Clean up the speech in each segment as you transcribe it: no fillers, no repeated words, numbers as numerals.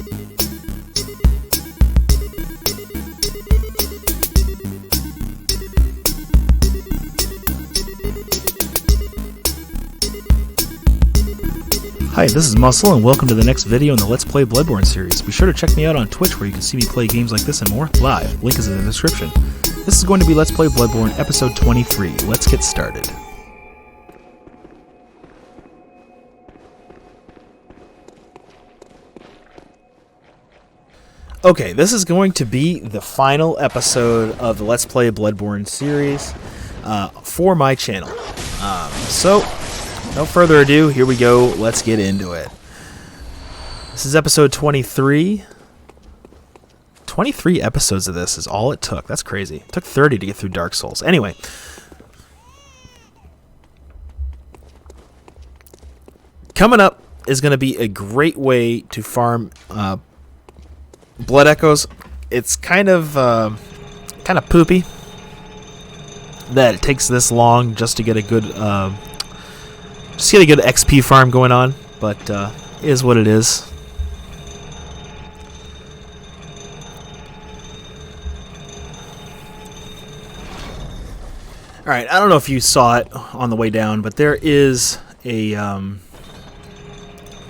Hi, this is Muscle, and welcome to the next video in the Let's Play Bloodborne series. Be sure to check me out on Twitch, where you can see me play games like this and more live. Link is in the description. This is going to be Let's Play Bloodborne episode 23. Let's get started. Okay, this is going to be the final episode of the Let's Play Bloodborne series for my channel. So, no further ado, here we go. Let's get into it. This is episode 23. 23 episodes of this is all it took. That's crazy. It took 30 to get through Dark Souls. Anyway. Coming up is going to be a great way to farm blood echoes. It's kind of poopy that it takes this long just to get a good XP farm going on, but it is what it is. Alright, I don't know if you saw it on the way down, but there is a...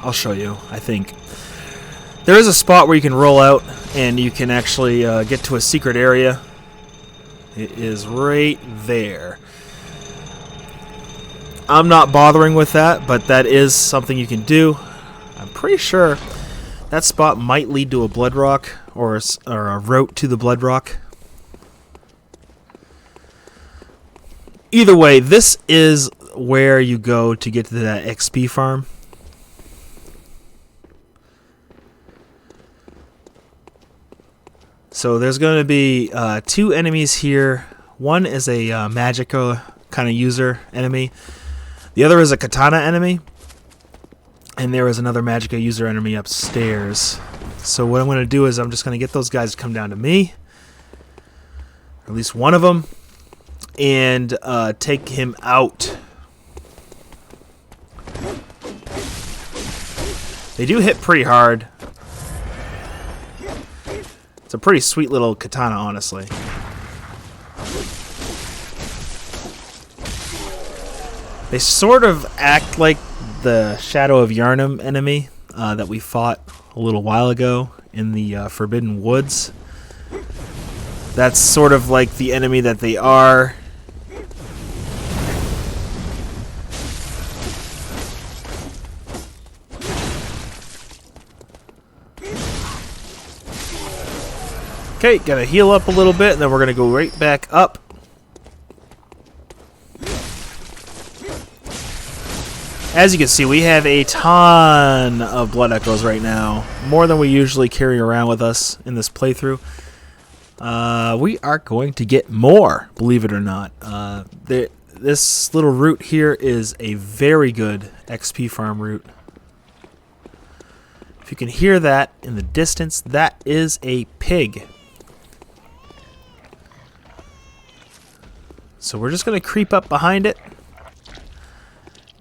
I'll show you, I think. There is a spot where you can roll out, and you can actually get to a secret area. It is right there. I'm not bothering with that, but that is something you can do. I'm pretty sure that spot might lead to a blood rock, or a route to the blood rock. Either way, this is where you go to get to that XP farm. So there's going to be two enemies here. One is a Magicka kind of user enemy. The other is a katana enemy, and there is another Magicka user enemy upstairs. So what I'm going to do is I'm just going to get those guys to come down to me, or at least one of them, and take him out. They do hit pretty hard. It's a pretty sweet little katana, honestly. They sort of act like the Shadow of Yharnam enemy that we fought a little while ago in the Forbidden Woods. That's sort of like the enemy that they are. Okay, gotta heal up a little bit, and then we're gonna go right back up. As you can see, we have a ton of blood echoes right now. More than we usually carry around with us in this playthrough. We are going to get more, believe it or not. This little route here is a very good XP farm route. If you can hear that in the distance, that is a pig. So we're just going to creep up behind it.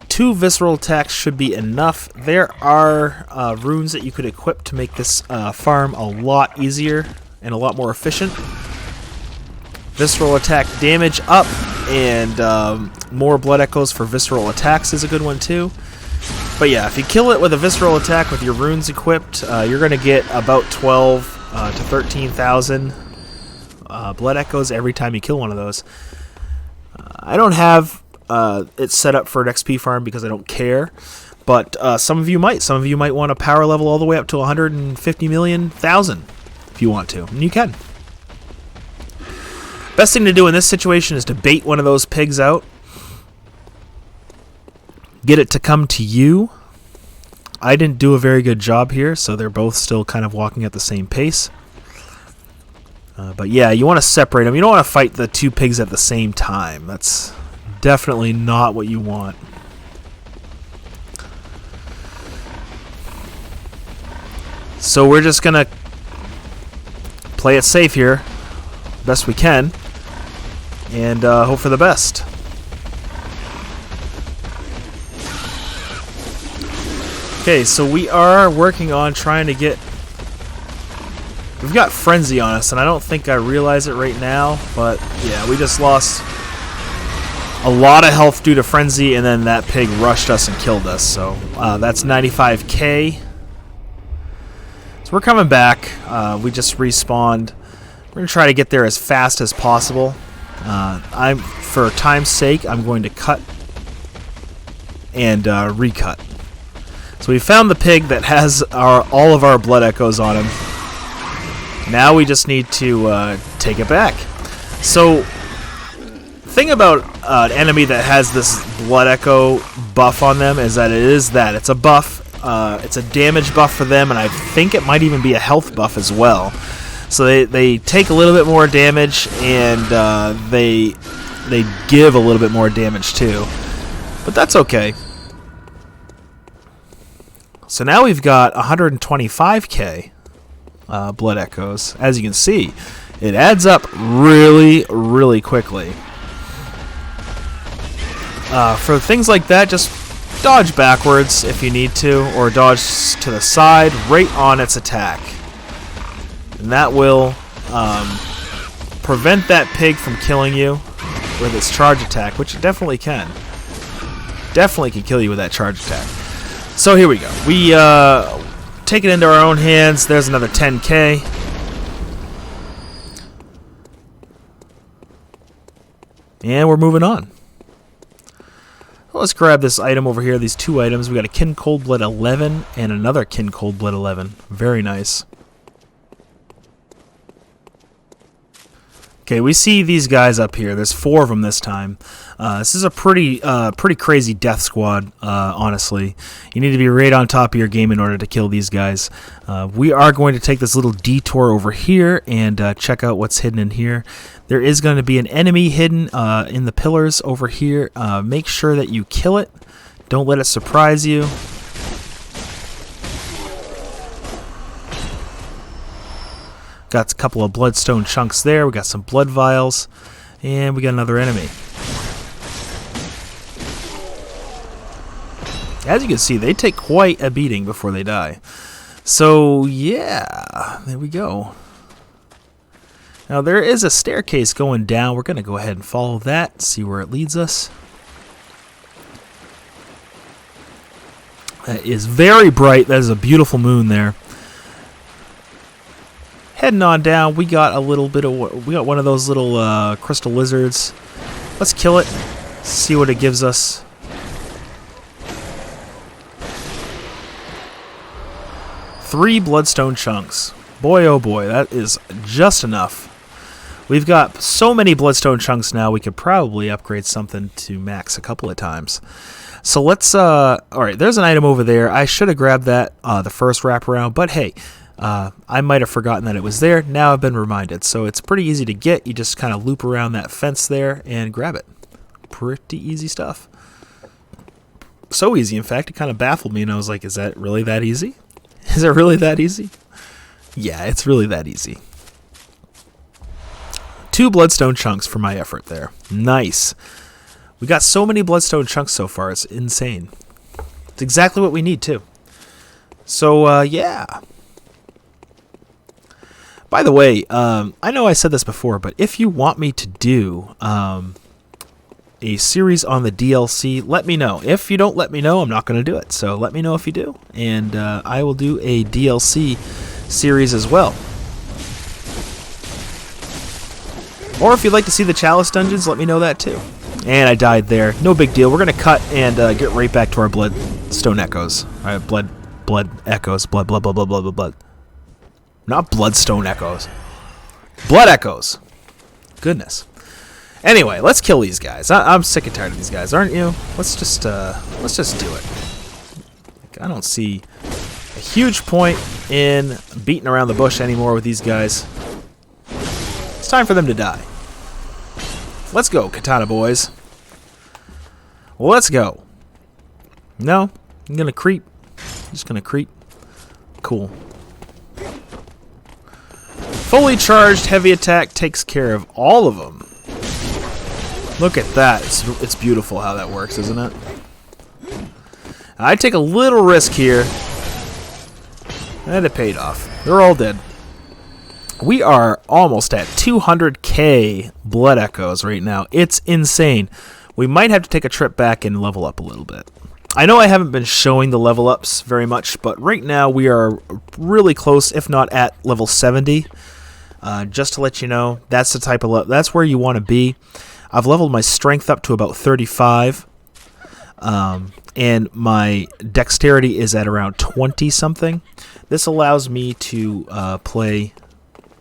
2 visceral attacks should be enough. There are runes that you could equip to make this farm a lot easier and a lot more efficient. Visceral attack damage up, and more blood echoes for visceral attacks is a good one too. But yeah, if you kill it with a visceral attack with your runes equipped, you're going to get about 12 to 13,000 blood echoes every time you kill one of those. I don't have it's set up for an XP farm because I don't care, but some of you might. Some of you might want to power level all the way up to 150 million thousand if you want to, and you can. Best thing to do in this situation is to bait one of those pigs out, get it to come to you. I didn't do a very good job here, so they're both still kind of walking at the same pace. But yeah, you want to separate them. You don't want to fight the 2 pigs at the same time. That's definitely not what you want. So we're just going to play it safe here, best we can, and hope for the best. Okay, so we are working on trying to get We've got Frenzy on us, and I don't think I realize it right now, but yeah, we just lost a lot of health due to Frenzy, and then that pig rushed us and killed us, so that's 95k. So we're coming back. We just respawned. We're going to try to get there as fast as possible. For time's sake, I'm going to cut and recut. So we found the pig that has all of our blood echoes on him. Now we just need to take it back. So, the thing about an enemy that has this blood echo buff on them is that it's a buff. It's a damage buff for them, and I think it might even be a health buff as well. So they take a little bit more damage, and they give a little bit more damage too. But that's okay. So now we've got 125k blood echoes. As you can see, it adds up really, really quickly. For things like that, just dodge backwards if you need to, or dodge to the side right on its attack. And that will prevent that pig from killing you with its charge attack, which it definitely can. Definitely can kill you with that charge attack. So here we go. We take it into our own hands. There's another 10k. And we're moving on. Let's grab this item over here, these two items. We got a Kin Cold Blood 11 and another Kin Cold Blood 11. Very nice. Okay, we see these guys up here. There's 4 of them this time. This is a pretty crazy death squad, honestly. You need to be right on top of your game in order to kill these guys. We are going to take this little detour over here and check out what's hidden in here. There is going to be an enemy hidden in the pillars over here. Make sure that you kill it. Don't let it surprise you. Got a couple of bloodstone chunks there. We got some blood vials. And we got another enemy. As you can see, they take quite a beating before they die. So, yeah. There we go. Now, there is a staircase going down. We're going to go ahead and follow that. See where it leads us. That is very bright. That is a beautiful moon there. Heading on down, we got one of those little crystal lizards. Let's kill it. See what it gives us. Three bloodstone chunks. Boy, oh boy, that is just enough. We've got so many bloodstone chunks now, we could probably upgrade something to max a couple of times. So let's, alright, there's an item over there. I should have grabbed that the first wraparound, but hey, I might have forgotten that it was there. Now I've been reminded. So it's pretty easy to get. You just kind of loop around that fence there and grab it. Pretty easy stuff. So easy, in fact, it kind of baffled me, and I was like, is that really that easy? Is it really that easy? Yeah, it's really that easy. 2 bloodstone chunks for my effort there. Nice. We got so many bloodstone chunks so far. It's insane. It's exactly what we need, too. So, yeah. By the way, I know I said this before, but if you want me to do a series on the DLC, let me know. If you don't let me know, I'm not going to do it. So let me know if you do, and I will do a DLC series as well. Or if you'd like to see the Chalice dungeons, let me know that too. And I died there. No big deal. We're going to cut and get right back to our bloodstone echoes. All right, blood echoes. Blood. Not bloodstone echoes. Blood echoes. Goodness. Anyway, let's kill these guys. I'm sick and tired of these guys, aren't you? Let's just do it. I don't see a huge point in beating around the bush anymore with these guys. It's time for them to die. Let's go, katana boys. Let's go. No, I'm gonna creep. I'm just gonna creep. Cool. Fully charged heavy attack takes care of all of them. Look at that. It's beautiful how that works, isn't it? I take a little risk here. And it paid off. They're all dead. We are almost at 200k blood echoes right now. It's insane. We might have to take a trip back and level up a little bit. I know I haven't been showing the level ups very much, but right now we are really close, if not at level 70. Just to let you know, that's the type of that's where you want to be. I've leveled my strength up to about 35, and my dexterity is at around 20 something. This allows me to play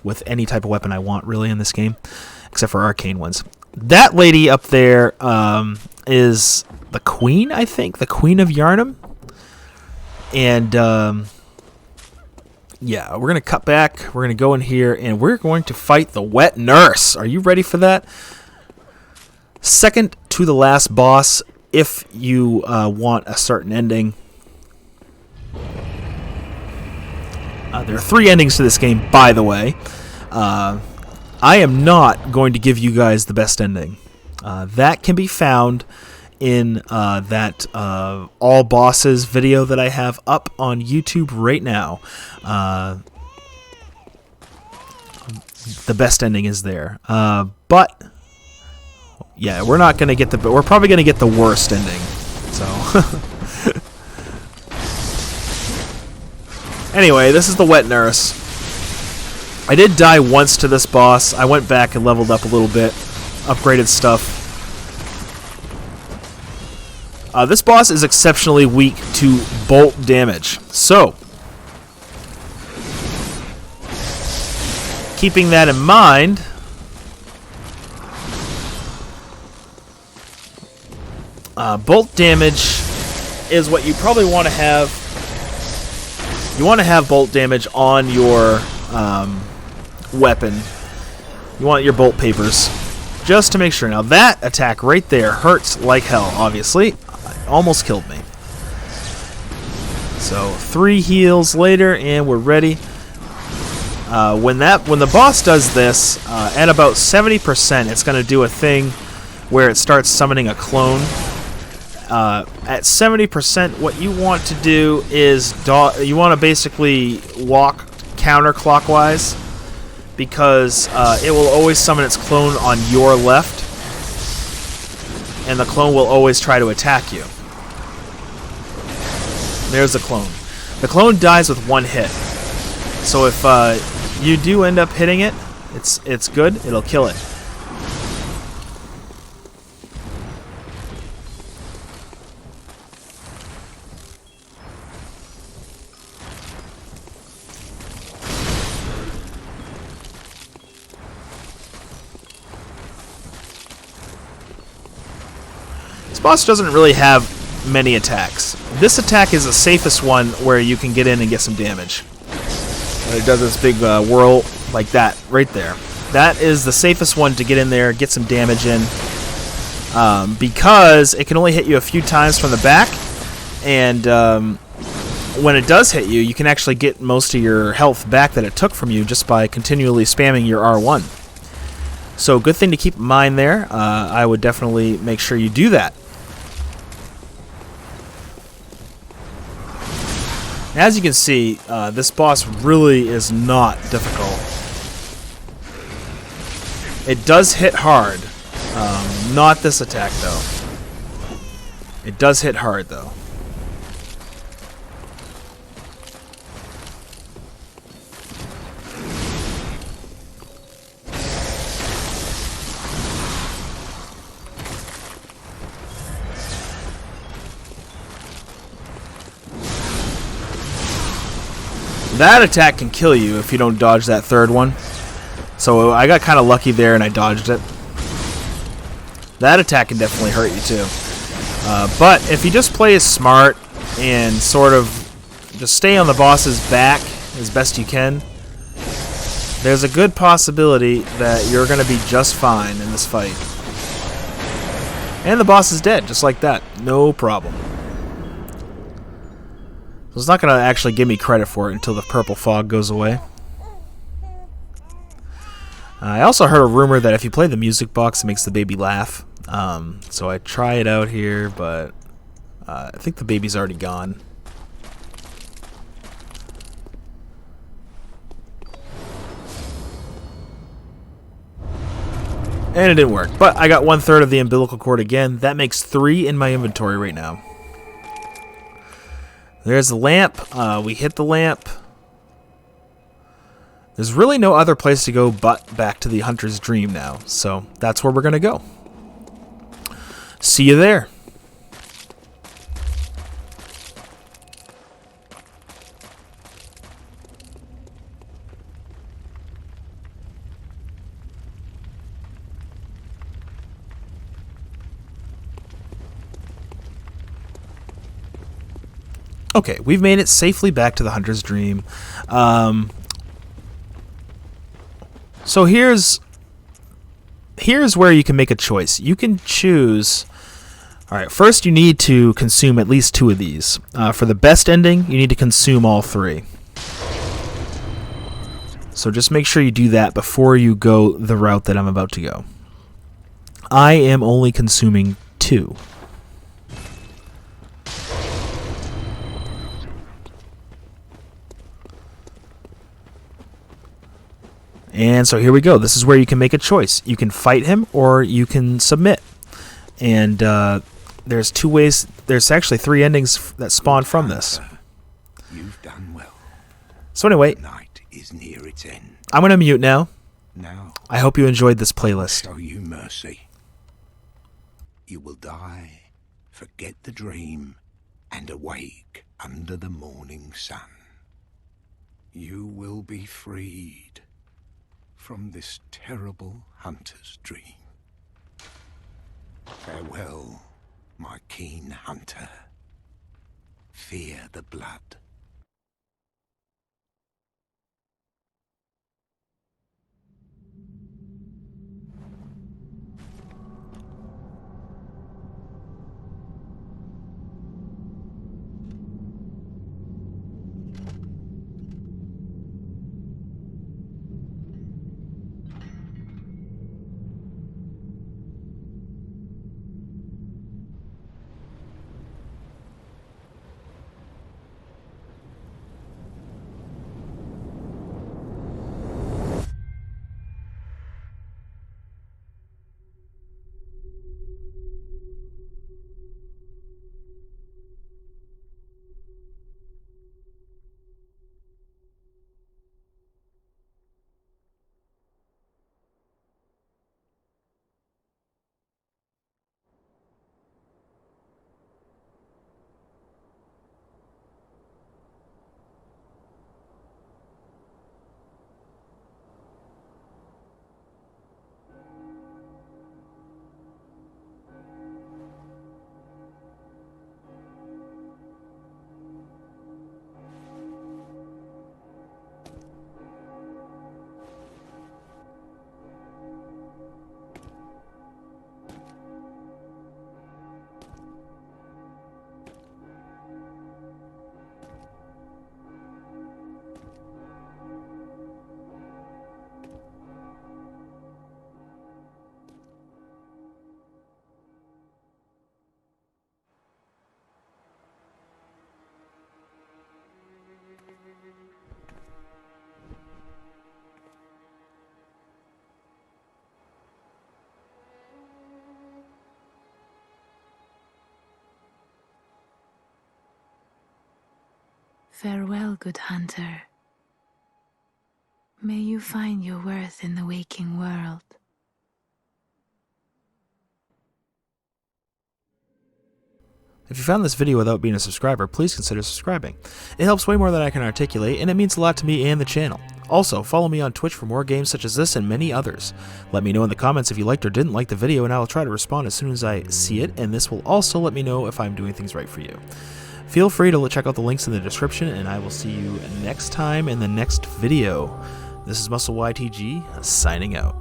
with any type of weapon I want, really, in this game, except for arcane ones. That lady up there is the queen, I think, the queen of Yharnam. And yeah, we're going to cut back. We're going to go in here, and we're going to fight the wet nurse. Are you ready for that? Second to the last boss, if you want a certain ending. There are 3 endings to this game, by the way. I am not going to give you guys the best ending. That can be found in that all bosses video that I have up on YouTube right now. The best ending is there. But yeah, we're not going to get the. We're probably going to get the worst ending. So anyway, this is the wet nurse. I did die once to this boss. I went back and leveled up a little bit, upgraded stuff. This boss is exceptionally weak to bolt damage. So, keeping that in mind, bolt damage is what you probably want to have. You want to have bolt damage on your weapon. You want your bolt papers, just to make sure. Now that attack right there hurts like hell, obviously. Almost killed me. So 3 heals later, and we're ready. When the boss does this, at about 70%, it's going to do a thing where it starts summoning a clone. At 70%, what you want to do is you want to basically walk counterclockwise, because it will always summon its clone on your left, and the clone will always try to attack you. There's the clone. The clone dies with 1 hit. So if you do end up hitting it, it's good. It'll kill it. This boss doesn't really have many attacks. This attack is the safest one, where you can get in and get some damage. It does this big whirl like that right there. That is the safest one to get in there, get some damage in, because it can only hit you a few times from the back, and when it does hit you, you can actually get most of your health back that it took from you just by continually spamming your R1. So good thing to keep in mind there. I would definitely make sure you do that. As you can see, this boss really is not difficult. It does hit hard. Not this attack, though. It does hit hard, though. That attack can kill you if you don't dodge that third one. So I got kind of lucky there and I dodged it. That attack can definitely hurt you too. But if you just play as smart and sort of just stay on the boss's back as best you can, there's a good possibility that you're going to be just fine in this fight. And the boss is dead, just like that. No problem. So it's not going to actually give me credit for it until the purple fog goes away. I also heard a rumor that if you play the music box, it makes the baby laugh. So I try it out here, but I think the baby's already gone. And it didn't work. But I got 1/3 of the umbilical cord again. That makes 3 in my inventory right now. There's the lamp. We hit the lamp. There's really no other place to go but back to the Hunter's Dream now. So that's where we're going to go. See you there. Okay, we've made it safely back to the Hunter's Dream. So here's where you can make a choice. You can choose... Alright, first you need to consume at least 2 of these. For the best ending, you need to consume all 3. So just make sure you do that before you go the route that I'm about to go. I am only consuming 2. And so here we go. This is where you can make a choice. You can fight him or you can submit. And there's 2 ways. There's actually 3 endings that spawn from this. You've done well. So anyway, The night is near its end. I'm going to mute now. Now I hope you enjoyed this playlist. show you mercy. You will die, forget the dream, and awake under the morning sun. You will be freed from this terrible hunter's dream. Farewell, my keen hunter. Fear the blood. Farewell, good hunter. May you find your worth in the waking world. If you found this video without being a subscriber, please consider subscribing. It helps way more than I can articulate, and it means a lot to me and the channel. Also, follow me on Twitch for more games such as this and many others. Let me know in the comments if you liked or didn't like the video, and I will try to respond as soon as I see it, and this will also let me know if I'm doing things right for you. Feel free to check out the links in the description, and I will see you next time in the next video. This is Muscle YTG, signing out.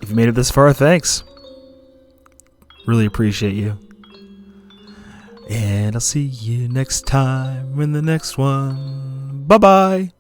If you made it this far, thanks. Really appreciate you. And I'll see you next time in the next one. Bye-bye.